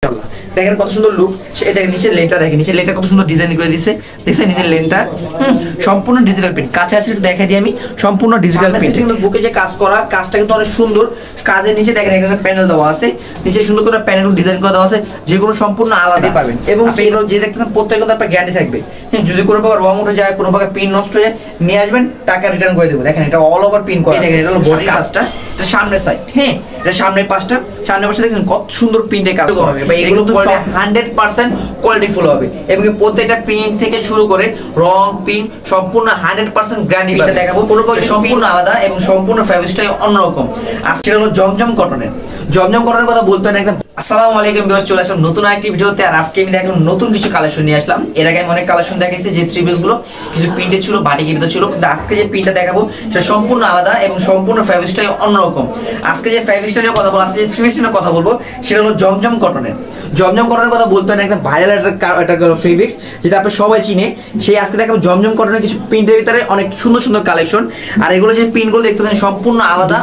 দেখেন কত সুন্দর লুক। দেখেন নিচের লেনটা, দেখেন নিচের লেনটা কত সুন্দর ডিজাইন করে দিয়েছে। দেখছেন নিচের লেনটা সম্পূর্ণ ডিজিটাল প্রিন্ট। কাছে আসলে একটু দেখাই দিই আমি, সম্পূর্ণ ডিজিটাল প্রিন্ট। কিন্তু বুকে যে কাজ করা, কাজটা কিন্তু অনেক সুন্দর। কাজের নিচে দেখেন এখানে প্যানেল দেওয়া আছে, নিচে সুন্দর করে প্যানেল ডিজাইন করে দেওয়া আছে, যেগুলো সম্পূর্ণ আলাদা পাবেন। এবং এগুলো যে দেখতেছেন প্রত্যেক কিন্তু আপনার গ্যারান্টি থাকবে। যদি কোনো প্রকার রং উঠে যায়, কোনো প্রকার পিন নষ্ট হয়ে যায়, নিয়ে আসবেন, টাকা রিটার্ন করে দেবো। দেখেন এটা অল ওভার পিন করা। দেখেন এটা হলো বডি কাজটা, এটা সামনের সাইড। হ্যাঁ, এটা সামনের পাশটা, সামনের পাশে দেখেন কত সুন্দর প্রিন্টে কাজ করা হবে। এগুলো তো 100% কোয়ালিটি ফুল হবে। এবং প্রত্যেকটা প্রিন্ট থেকে শুরু করে রং পিন সম্পূর্ণ 100% গ্যারান্টি পাবেন। দেখাবো কোনো প্রকার সম্পূর্ণ আলাদা এবং সম্পূর্ণ ফ্যাব্রিক্সটাই অন্যরকম। আজকে হলো জমজম কটনের। জমজম কটনের কথা বলতে হয় একদম। আসসালামু আলাইকুম ভিউয়ার্স, চলে আসলাম নতুন আরেকটি ভিডিওতে। আর আজকে আমি দেখলাম নতুন কিছু কালেকশন নিয়ে আসলাম। এর আগে আমি অনেক কালেকশন দেখাইছি, যে থ্রি পিস গুলো কিছু প্রিন্টে ছিল, বাটিকের ভিতরে ছিল। কিন্তু আজকে যে প্রিন্টটা দেখাবো সেটা সম্পূর্ণ আলাদা এবং সম্পূর্ণ ফ্যাব্রিক্সটাই অন্যরকম। আজকে যে ফ্যাব্রিক্সটা নিয়ে কথা বলবো, আজকে যে থ্রি পিস নিয়ে কথা বলবো, সেটা হলো জমজম কটনের। জমজম কটনের কথা বলতে হয় একদম ভাইরাল একটা ফেব্রিক্স, যেটা আপনি সবাই চিনে। সেই আজকে দেখাবো জমজম কটনের কিছু প্রিন্টের ভিতরে অনেক সুন্দর সুন্দর কালেকশন। আর এগুলো যে প্রিন্টগুলো দেখতেছেন সম্পূর্ণ আলাদা।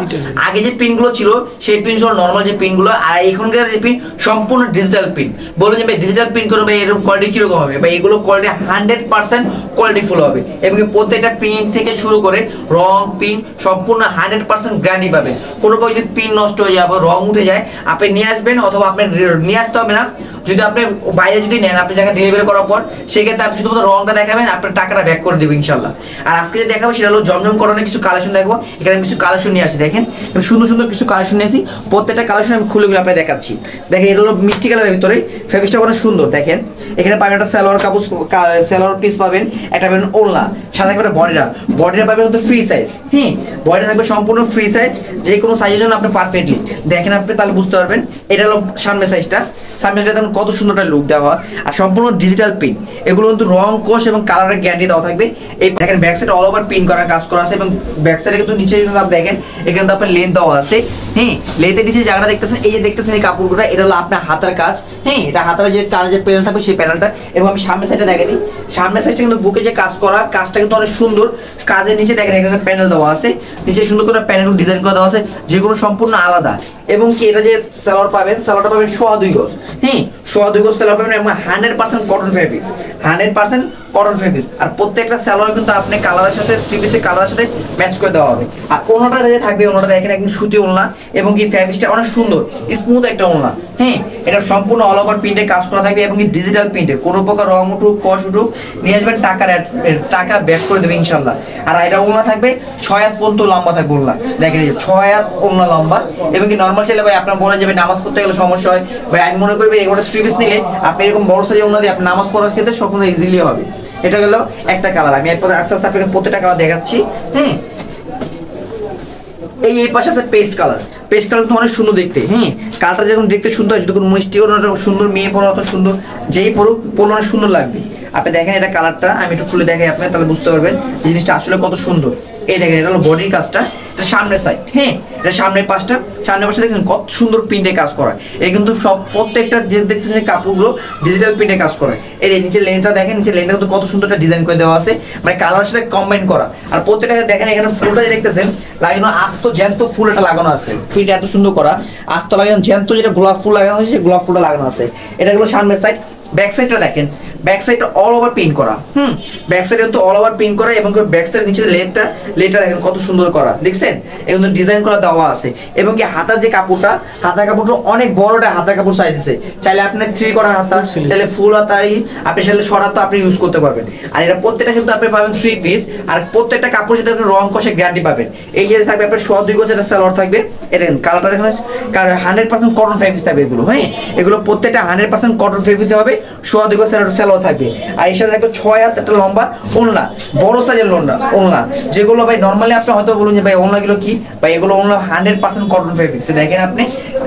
আগে যে প্রিন্টগুলো ছিল সেই প্রিন্টগুলো নর্মাল যে প্রিন্টগুলো, আর এখনকার যে প্রিন্ট সম্পূর্ণ ডিজিটাল প্রিন্ট। বলুন যে ভাই ডিজিটাল প্রিন্ট করবে এরকম কোয়ালিটি কিরকম হবে? ভাই এগুলো কোয়ালিটি 100% কোয়ালিটি ফুল হবে। এবং প্রত্যেকটা প্রিন্ট থেকে শুরু করে রং পিন সম্পূর্ণ 100% গ্যারান্টি পাবেন। কোনো প্রকার যদি পিন নষ্ট হয়ে যায়, রং উঠে যায়, আপনি নিয়ে আসবেন, অথবা আপনি নিয়ে আসতে হবে না। যদি আপনি বাইরে যদি নেন, আপনি জায়গায় ডেলিভারি করার পর, সেক্ষেত্রে আপনি শুধুমাত্র রংটা দেখাবেন, আপনার টাকাটা ব্যাক করে দেবেন ইনশাল্লাহ। আর আজকে যে দেখাবো সেটা হলো জমজম কটনের কিছু কালেকশন দেখবো। এখানে কিছু কালেকশন নিয়ে আসি, দেখেন সুন্দর সুন্দর কিছু কালেকশন নিয়ে আসি। প্রত্যেকটা কালেকশন আমি খুলে খুলে আপনাকে দেখাচ্ছি। দেখেন এটা হলো মিষ্টি কালারের ভিতরে, ফেব্রিক্সটা অনেক সুন্দর। দেখেন এখানে পাবেন একটা সালোয়ার কাপড়, সালোয়ার পিস পাবেন, একটা পাবেন ওড়না, সাথে থাকবে বডিটা পাবেন কিন্তু ফ্রি সাইজ। হ্যাঁ, বডিটা থাকবে সম্পূর্ণ ফ্রি সাইজ, যে কোনো সাইজের জন্য আপনি পারফেক্টলি দেখেন, আপনি তাহলে বুঝতে পারবেন। এটা হলো সামনের সাইজটা, সামনের সাইজটা দেখুন কত সুন্দর একটা লুক দেওয়া। আর সম্পূর্ণ ডিজিটাল প্রিন্ট, এগুলো কিন্তু রং কোষ এবং কালারের গ্যারান্টি দেওয়া থাকবে। এই দেখেন back side all over print করার কাজ করা আছে, এবং ব্যাক সাইডে কিন্তু নিচে আপনি দেখেন এখানে কিন্তু আপনার লেন্থ দেওয়া আছে। হ্যাঁ, লেন্থের নিচে জায়গাটা দেখতেছেন, এই যে দেখতেছেন এই কাপড়গুলো, এটা হলো আপনার হাতের কাজ। হ্যাঁ, এটা হাতের যে কালার যে প্যানেল থাকবে সেই প্যানেলটা। এবং আমি সামনের সাইডটা দেখাই দিই, সামনের সাইডটা কিন্তু বুকে যে কাজ করা, কাজটা কিন্তু অনেক সুন্দর। কাজের নিচে দেখেন এখানে প্যানেল দেওয়া আছে, নিচে সুন্দর করে প্যানেল ডিজাইন করে দেওয়া আছে, যেগুলো সম্পূর্ণ আলাদা। এবং কি এটা যে সালোয়ার পাবেন, সালোয়ারটা পাবেন 2.5 গজ। হ্যাঁ, 2.5 গজ সালোয়ার পাবেন, এবং 100% কটন ফেব্রিক্স, 100% কটন ফেব্রিক্স। আর প্রত্যেকটা সালোয়ার কিন্তু আপনি কালারের সাথে, থ্রি পিসের কালারের সাথে ম্যাচ করে দেওয়া হবে। আর ওনাটা যে থাকবে, ওনাটা দেখেন একদম সুতি ওনা, এবং কি ফেব্রিক্সটা অনেক সুন্দর স্মুথ একটা ওনা। হ্যাঁ, এটা সম্পূর্ণ অল ওভার প্রিন্টে কাজ করা থাকবে, এবং কি ডিজিটাল প্রিন্টে। কোনো প্রকার রং উঠুক, কষ উঠুক, নিয়ে আসবেন, টাকা ব্যাক করে দেবে ইনশাল্লাহ। আর এটা ওনা থাকবে 6 হাত পর্যন্ত লম্বা থাকবে ওনা। দেখেন 6 হাত ওনা লম্বা। এবং কি নর্মাল ছেলে ভাই আপনার বলে যাবে নামাজ পড়তে গেলে সমস্যা হয়, ভাই আমি মনে করি এগুলো থ্রি পিস নিলে আপনি এরকম বড় সাইজের ওনা দিয়ে আপনি নামাজ পড়ার ক্ষেত্রে সম্পূর্ণ ইজিলি হবে। এটা গেল একটা কালার। আমি এরপর আস্তে আস্তে আপনাকে প্রত্যেকটা কালার দেখাচ্ছি। হ্যাঁ, এই পাশে আছে পেস্ট কালার। পেস্ট কালার কিন্তু অনেক সুন্দর দেখতে। হ্যাঁ, কালারটা যখন দেখতে সুন্দর হয়, যখন মিষ্টি সুন্দর, মেয়ে পড়ো অত সুন্দর, যেই পড়ুক পড়লে অনেক সুন্দর লাগবে। আপনি দেখেন এটা কালারটা আমি একটু খুলে দেখাই আপনার, তাহলে বুঝতে পারবেন জিনিসটা আসলে কত সুন্দর। এই দেখেন এটা হলো বডির কাজটা, এটা সামনের সাইড। হ্যাঁ, এটা সামনের পাশটা, সামনের পাশে দেখছেন কত সুন্দর প্রিন্টে কাজ করা। এটা কিন্তু সব প্রত্যেকটা যে দেখতেছেন কাপড়গুলো ডিজিটাল প্রিন্টে কাজ করে। এই যে নিচের লেনটা দেখেন, নিচের লেনটা কিন্তু কত সুন্দর একটা ডিজাইন করে দেওয়া আছে, মানে কালার সাথে কম্বাইন করা। আর প্রত্যেকটা দেখেন এখানে ফুলটা যে দেখতেছেন লাগানো, আস্ত জ্যান্ত ফুল এটা লাগানো আছে। প্রিন্ট এত সুন্দর করা, আস্ত লাগানো জ্যান্ত, যেটা গোলাপ ফুল লাগানো হয়েছে, গোলাপ ফুলটা লাগানো আছে। এটা হলো সামনের সাইড। ব্যাক সাইডটা দেখেন, ব্যাক সাইডটা অল ওভার প্রিন্ট করা। ব্যাক সাইডে কিন্তু অল ওভার প্রিন্ট করা, এবং ব্যাক সাইডের নিচে লেটটা দেখেন কত সুন্দর করা, দেখছেন এখন ডিজাইন করা দেওয়া আছে। এবং কি হাতার যে কাপড়টা, হাতার কাপড়টা অনেক বড়টা হাতার কাপড় সাইজ আছে। চাইলে আপনি 3 করার হাতা, চাইলে ফুল হাতাই, আপনি চাইলে সরাতো আপনি ইউজ করতে পারবেন। আর এটা প্রত্যেকটা কিন্তু আপনি পাবেন 3 পিস। আর প্রত্যেকটা কাপড় যদি আপনি রং কষে গ্যারান্টি পাবেন। এই যে থাকবে আপনার 2.5 গজ একটা সালোয়ার থাকবে। এই দেখেন কালারটা দেখেন, 100% কটন ফেব্রিক্স থাকবে এগুলো। হ্যাঁ, এগুলো প্রত্যেকটা 100% কটন ফেব্রিক্স হবে। 2.5 গজ সালোয়ার থাকবে। আর এর সাথে থাকবে 6 হাত একটা লম্বা ওড়না, বড় সাইজের ওড়না, যেগুলো ভাই নর্মালি আপনি হয়তো বলুন যে ভাই ওড়নাগুলো কি, ভাই এগুলো ওড়না 100% কটন ফেব্রিক্স দেখেন আপনি।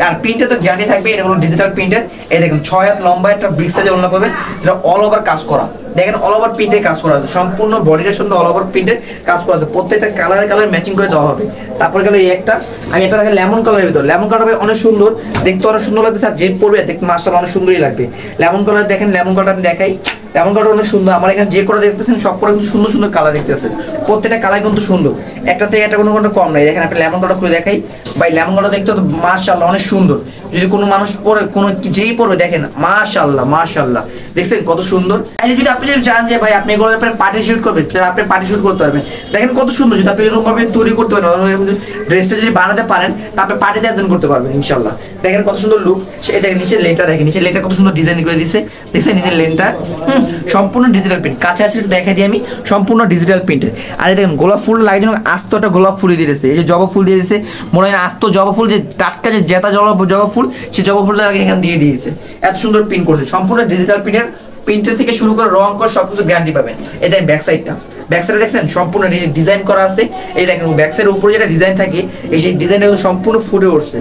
আর প্রিন্টে তো গ্যারান্টি থাকবে, এটা হলো ডিজিটাল প্রিন্টের। এই দেখুন 6 হাত লম্বা একটা বিগ সাইজের ওড়না পাবেন, যেটা অল ওভার কাজ করা। দেখেন অল ওভার প্রিন্টের কাজ করা আছে, সম্পূর্ণ বডিটার সঙ্গে অল ওভার প্রিন্টের কাজ করা আছে। প্রত্যেকটা কালার ম্যাচিং করে দেওয়া হবে। তারপরে গেল এই একটা, আমি একটা দেখেন লেমন কালারের ভিতর। লেমন কালার অনেক সুন্দর দেখতে, অনেক সুন্দর লাগছে। আর যে পরবে দেখতে মাশাআল্লাহ অনেক সুন্দরই লাগবে। লেমন কালার দেখেন, লেমন কালার আমি দেখাই, লেমন কালার অনেক সুন্দর। আমার এখানে যে করে দেখতেছেন সব করে কিন্তু সুন্দর সুন্দর কালার দেখতেছেন, প্রত্যেকটা কালার কিন্তু সুন্দর, একটা থেকে একটা কোনো কোনো কম নাই। দেখেন আপনি লেমন কালার খুলে দেখাই ভাই, লেমন কালার দেখতে তো মাশাআল্লাহ অনেক সুন্দর। যদি কোনো মানুষ পরে কোনো যেই পরবে দেখেন মাশাআল্লাহ মাশাআল্লাহ, দেখছেন কত সুন্দর। আর যদি আপনি যদি চান যে ভাই আপনি এগুলো পার্টি শুট করবেন, আপনি পার্টি শুট করতে পারবেন, দেখেন কত সুন্দর। যদি আপনি এরকম ভাবে তৈরি করতে পারেন, ড্রেসটা যদি বানাতে পারেন তারপরে পার্টিতে অ্যাটেন্ড করতে পারবেন ইনশাআল্লাহ। দেখেন কত সুন্দর লুক। এই দেখেন নিচের লেনটা, দেখেন নিচের লেনটা কত সুন্দর ডিজাইন করে দিয়েছে, দেখছেন নিচের লেনটা সম্পূর্ণ ডিজিটাল প্রিন্ট। কাছে আসে একটু দেখাই দিই আমি, সম্পূর্ণ ডিজিটাল প্রিন্টের। আর এই দেখেন গোলাপ ফুল লাগে যেন আস্ত একটা গোলাপ ফুল দিয়ে দিয়েছে, এই যে জবা ফুল দিয়ে দিয়েছে, মনে হয় আস্ত জবা ফুল, যে টাটকা যে জেতা জবা ফুল, সেই জবা ফুলটা এখানে দিয়ে দিয়েছে। এত সুন্দর প্রিন্ট করছে, সম্পূর্ণ ডিজিটাল প্রিন্টের থেকে শুরু করে রং কর সবকিছু গ্যারান্টি পাবেন। এই দেখেন ব্যাক সাইডটা, ব্যাক সাইডে দেখছেন সম্পূর্ণ ডিজাইন করা আছে। এই দেখেন ব্যাক সাইডের উপরে যেটা ডিজাইন থাকে, এই যে ডিজাইনটা সম্পূর্ণ ফুটে উঠছে।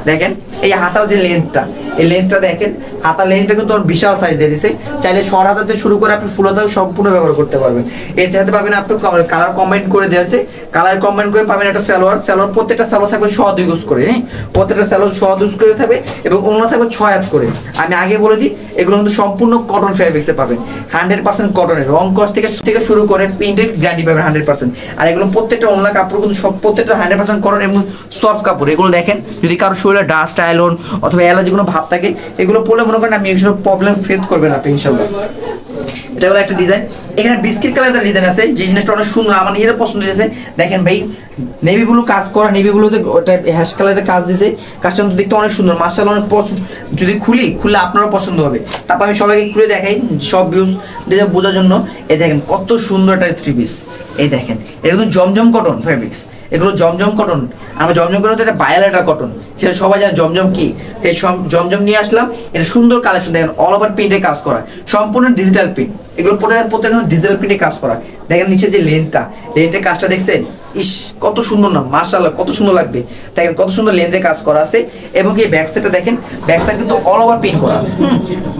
দেখেন এই হাতার যে লেন্সটা, এই লেন্সটা দেখেন, হাতার লেন্সটা কিন্তু বিশাল সাইজ দিয়ে দিছে। চাইলে শর্ট হাতাতে শুরু করে আপনি ফুল হাতা সম্পূর্ণ ব্যবহার করতে পারবেন। এর সাথে পাবেন আপনি কালার কম্বাইন করে দেওয়া আছে, কালার কম্বাইন করে পাবেন একটা সালোয়ার। প্রত্যেকটা সালোয়ার থাকবে 2 গজ করে, হ্যাঁ প্রত্যেকটা সালোয়ার 2 গজ করে থাকবে এবং ওড়না থাকবে 6 হাত করে। আমি আগে বলে দিই এগুলো কিন্তু সম্পূর্ণ কটন ফ্যাব্রিক্সে পাবেন, 100% কটনের। রং কস্ট থেকে শুরু করে প্রিন্টেড গ্যারান্টি পাবেন 100%। আর এগুলো প্রত্যেকটা ওড়না কাপড় কিন্তু সব প্রত্যেকটা 100% কটন এবং সফট কাপড়। এগুলো দেখেন যদি কারো শরীরে ডাস্ট আয়রন অথবা অ্যালার্জি কোনো ভাব থাকে, এগুলো পরলে মনে করেন আপনি এইসব প্রবলেম ফেস করবেন আপনি ইনশাআল্লাহ। এটা হলো একটা ডিজাইন। এখানে বিস্কিট কালার একটা ডিজাইন আছে, যে জিনিসটা অনেক সুন্দর, আমার নিজের পছন্দ হয়েছে। দেখেন ভাই নেভি ব্লু কাজ করা, নেভি ব্লুতে ওটা হ্যাশ কালারের কাজ দিয়েছে, কাজটা দেখতে অনেক সুন্দর মাশাআল্লাহ, অনেক পছন্দ। যদি খুলে আপনারও পছন্দ হবে। তারপর আমি সবাইকে খুলে দেখাই সব ভিউজ বোঝার জন্য। এই দেখেন কত সুন্দর একটা 3 পিস। এই দেখেন এটা কিন্তু জমজম কটন ফ্যাব্রিক্স, এগুলো জমজম কটন। আমরা জমজম কটন এটা বায়োলেটা কটন, সেটা সবাই জানে জমজম কি। এই জমজম নিয়ে আসলাম, এটা সুন্দর কালেকশন। দেখেন অল ওভার প্রিন্টে কাজ করা, সম্পূর্ণ ডিজিটাল প্রিন্ট। এগুলো প্রত্যেক ডিজিটাল প্রিন্টে কাজ করা। দেখেন নিচে যে লেন্থের কাজটা দেখছেন, ইস কত সুন্দর না মাশাআল্লাহ, কত সুন্দর লাগবে। দেখেন কত সুন্দর লেন্থে কাজ করা আছে। এবং এই ব্যাক সাইডটা দেখেন, ব্যাক সাইড কিন্তু অল ওভার প্রিন্ট করা,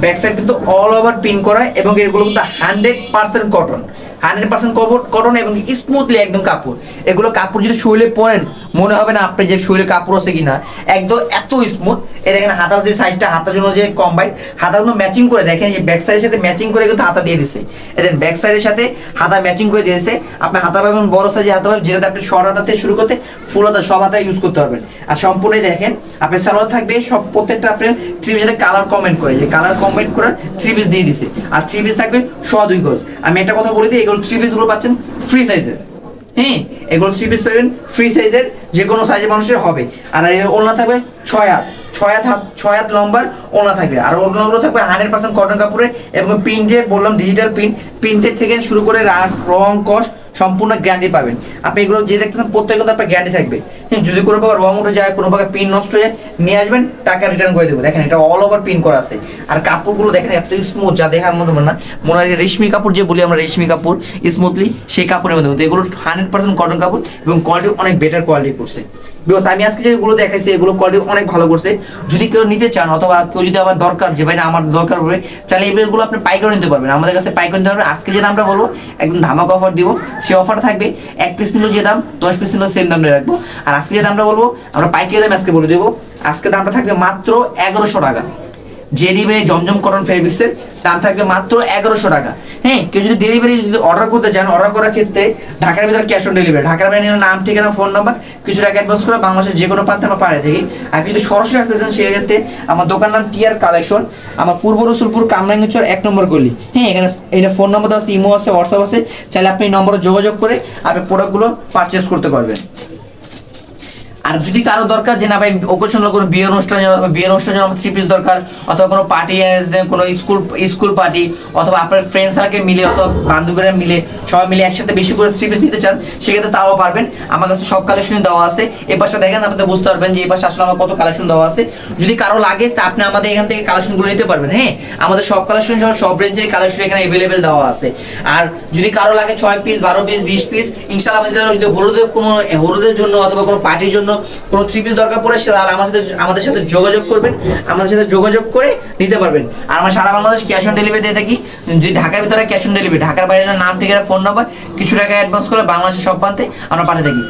ব্যাক সাইড কিন্তু অল ওভার প্রিন্ট করা। এবং এগুলো কিন্তু 100% কটন, 100% কটন এবং স্মুথলি একদম কাপড়। এগুলো কাপড় যদি শরীরে পরেন মনে হবে না আপনি যে শরীরে কাপড় আছে কিনা, একদম এত স্মুথ। এই দেখেন হাতার যে সাইজটা, হাতার জন্য যে কম্বাইন, হাতা কিন্তু ম্যাচিং করে, দেখেন এই ব্যাক সাইডের সাথে ম্যাচিং করে কিন্তু হাতা দিয়ে দিছে। এদের ব্যাক সাইডের সাথে হাতা ম্যাচিং করে দিয়েছে। আপনি হাতা পাবেন বড় সাইজে হাতা পাবেন, যেটাতে আপনি শর্ট হাতা থেকে শুরু করতে ফুল হাতা সব হাতা ইউজ করতে পারবেন। আর সম্পূর্ণ দেখেন আপনার সালোয়ার থাকবে সব প্রত্যেকটা আপনার 3 পিসের কালার কমেন্ট করে, যে কালার কমেন্ট করে 3 পিস দিয়ে দিছে। আর 3 পিস থাকবে 2 গজ। আমি একটা কথা বলে দিই, এগুলো 3 পিসগুলো পাচ্ছেন ফ্রি সাইজের, হ্যাঁ এগুলো 3 পিস পাবেন ফ্রি সাইজের, যে কোনো সাইজের মানুষের হবে। আর ওড়না থাকবে 6 হাত, 6 হাত লম্বার ওড়না থাকবে। আর ওড়নাগুলো থাকবে 100% কটন কাপড়ে এবং প্রিন্টে বললাম ডিজিটাল প্রিন্টের থেকে শুরু করে রং কস সম্পূর্ণ গ্যারান্টি পাবেন। আপনি এগুলো যে দেখতেছেন প্রত্যেক কিন্তু আপনার গ্যারান্টি থাকবে। যদি কোনো প্রকার রং উঠে যায়, কোনো প্রকার পিন নষ্ট হয়ে যায়, নিয়ে আসবেন, টাকা রিটার্ন করে দেবো। দেখেন এটা অল ওভার প্রিন্ট করা আছে। আর কাপড়গুলো দেখেন এত স্মুথ, যা দেখার মতো না, মনে হয় রেশমি কাপড় যে বলি আমরা, রেশমি কাপড় স্মুথলি সেই কাপড়ের মধ্যে। এগুলো 100% কটন কাপড় এবং কোয়ালিটি অনেক বেটার কোয়ালিটি করছে। বিকজ আমি আজকে যেগুলো দেখাইছি এগুলো কোয়ালিটি অনেক ভালো করছে। যদি কেউ নিতে চান অথবা কেউ যদি আমার দরকার, যে ভাই না আমার দরকার হবে, তাহলে এগুলো আপনি পাইকারি নিতে পারবেন, আমাদের কাছে পাইকারি নিতে পারবেন। আজকে যে দামটা বলবো একদম ধামাকা অফার দিব, সেই অফার থাকবে 1 পিস নিলেও যে দাম, 10 পিস নিলেও সেম দাম রাখবো। আর আজকে যে দামটা বলবো আমরা পাইকারি দাম আজকে বলে দেবো। আজকে দামটা থাকবে মাত্র 1100 টাকা। যে নিবে জমজম কটন ফেব্রিক্সের দাম থাকবে মাত্র 1100 টাকা। হ্যাঁ কেউ যদি ডেলিভারি যদি অর্ডার করতে চান, অর্ডার করার ক্ষেত্রে ঢাকার ভিতরে ক্যাশ অন ডেলিভারি, ঢাকার বাইরে নাম ঠিকানা ফোন নাম্বার কিছু টাকা অ্যাডভান্স করে বাংলাদেশের যে কোনো প্রান্তে আমরা পাড়ে থাকি। আর যদি সরাসরি আসতে চান সেক্ষেত্রে আমার দোকান নাম টিআর কালেকশন, আমার পূর্ব রসুলপুর কামরাঙ্গীরচর 1 নম্বর গলি। হ্যাঁ এখানে ফোন নাম্বার আছে, ইমো আছে, হোয়াটসঅ্যাপ আছে, চাইলে আপনি এই নম্বরে যোগাযোগ করে আপনি প্রোডাক্টগুলো পারচেস করতে পারবেন। আর যদি কারো দরকার যে না ভাই ওকেশনাল কোনো বিয়ের অনুষ্ঠানে, আমার 3 পিস দরকার, অথবা কোনো পার্টি কোনো স্কুল পার্টি, অথবা আপনার ফ্রেন্ড সার্কেল মিলে অথবা বান্ধবীরা মিলে সবাই মিলে একসাথে বেশি করে 3 পিস নিতে চান, সেক্ষেত্রে তাও পারবেন। আমার কাছে সব কালেকশনই দেওয়া আছে। এই পাশে দেখেন আপনাদের বুঝতে পারবেন যে এই পাশে আসলে আমার কত কালেকশন দেওয়া আছে। যদি কারো লাগে তা আপনি আমাদের এখান থেকে কালেকশনগুলো নিতে পারবেন। হ্যাঁ আমাদের সব কালেকশন সব রেঞ্জের কালেকশন এখানে অ্যাভেলেবেল দেওয়া আছে। আর যদি কারো লাগে 6 পিস 12 পিস 20 পিস ইনশাআল্লাহ আমাদের যদি হলুদের জন্য অথবা কোনো পার্টির জন্য কোনো 3 পিস দরকার পড়ে তাহলে আমাদের সাথে যোগাযোগ করবেন, আমাদের সাথে যোগাযোগ করে নিতে পারবেন। আর আমরা সারা বাংলাদেশ ক্যাশ অন ডেলিভারি দিয়ে থাকি। যদি ঢাকার ভিতরে ক্যাশ অন ডেলিভারি, ঢাকার বাইরে নাম ঠিকানা ফোন নাম্বার কিছু টাকা অ্যাডভান্স করে বাংলাদেশের সব প্রান্তে আমরা পাঠিয়ে থাকি।